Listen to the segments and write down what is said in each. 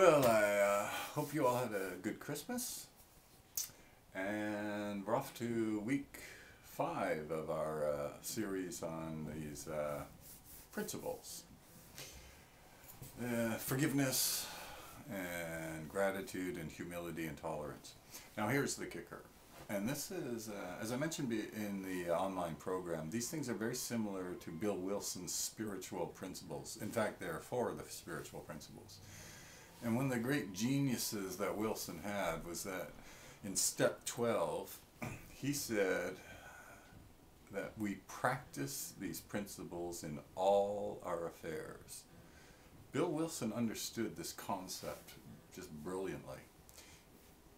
Well, I hope you all had a good Christmas, and we're off to week 5 of our series on these principles. Forgiveness and gratitude and humility and tolerance. Now here's the kicker. And this is, as I mentioned in the online program, these things are very similar to Bill Wilson's spiritual principles. In fact, there are 4 of the spiritual principles. And one of the great geniuses that Wilson had was that in step 12, he said that we practice these principles in all our affairs. Bill Wilson understood this concept just brilliantly.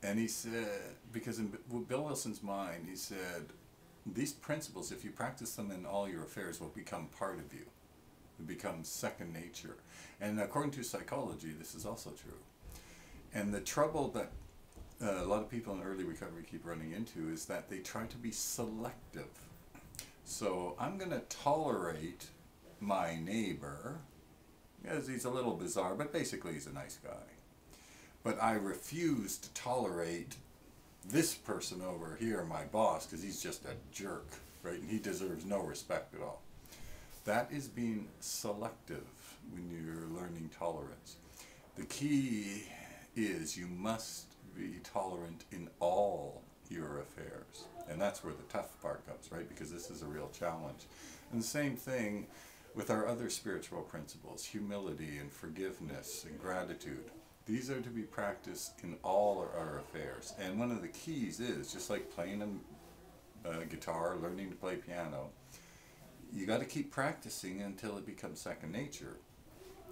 And he said, because in Bill Wilson's mind, he said, these principles, if you practice them in all your affairs, will become part of you. It becomes second nature. And according to psychology, this is also true. And the trouble that a lot of people in early recovery keep running into is that they try to be selective. So I'm going to tolerate my neighbor, because he's a little bizarre, but basically he's a nice guy. But I refuse to tolerate this person over here, my boss, because he's just a jerk, right? And he deserves no respect at all. That is being selective when you're learning tolerance. The key is you must be tolerant in all your affairs. And that's where the tough part comes, right? Because this is a real challenge. And the same thing with our other spiritual principles, humility and forgiveness and gratitude. These are to be practiced in all our affairs. And one of the keys is, just like playing a guitar, learning to play piano, you got to keep practicing until it becomes second nature.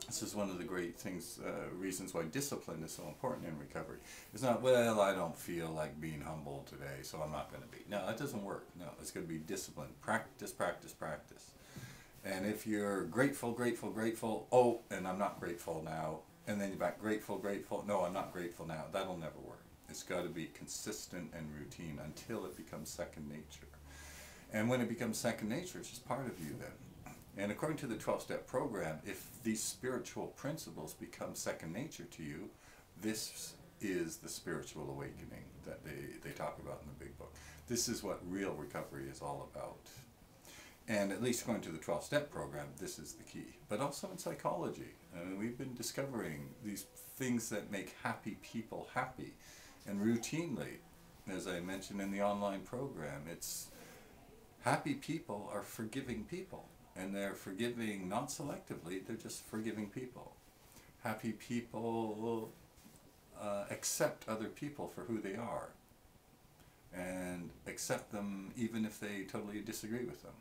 This is one of the great things, reasons why discipline is so important in recovery. It's not, well, I don't feel like being humble today, so I'm not going to be. No, that doesn't work. No, it's going to be discipline. Practice, practice, practice. And if you're grateful, grateful, grateful, oh, and I'm not grateful now, and then you're back grateful, grateful, no, I'm not grateful now, that'll never work. It's got to be consistent and routine until it becomes second nature. And when it becomes second nature, it's just part of you then. And according to the 12-step program, if these spiritual principles become second nature to you, this is the spiritual awakening that they talk about in the big book. This is what real recovery is all about. And at least according to the 12-step program, this is the key. But also in psychology, we've been discovering these things that make happy people happy. And routinely, as I mentioned in the online program, it's happy people are forgiving people. And they're forgiving not selectively, they're just forgiving people. Happy people will accept other people for who they are. And accept them even if they totally disagree with them.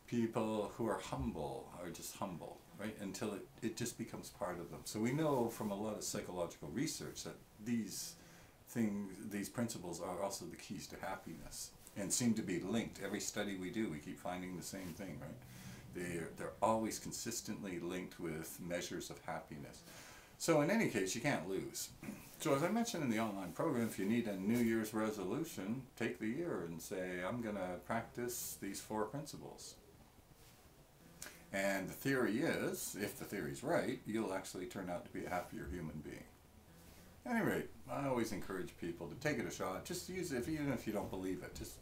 People who are humble are just humble, right? Until it just becomes part of them. So we know from a lot of psychological research that these things, these principles are also the keys to happiness. And seem to be linked. Every study we do, we keep finding the same thing, right? They're always consistently linked with measures of happiness. So in any case, you can't lose. So as I mentioned in the online program, if you need a New Year's resolution, take the year and say, I'm going to practice these 4 principles. And the theory is, if the theory's right, you'll actually turn out to be a happier human being. At any rate, I always encourage people to take it a shot. Just use it, even if you don't believe it. Just,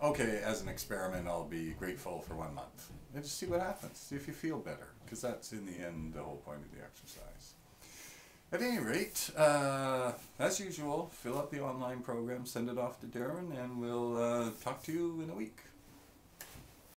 okay, as an experiment, I'll be grateful for 1 month. And just see what happens. See if you feel better. Because that's, in the end, the whole point of the exercise. At any rate, as usual, fill out the online program, send it off to Darren, and we'll talk to you in a week.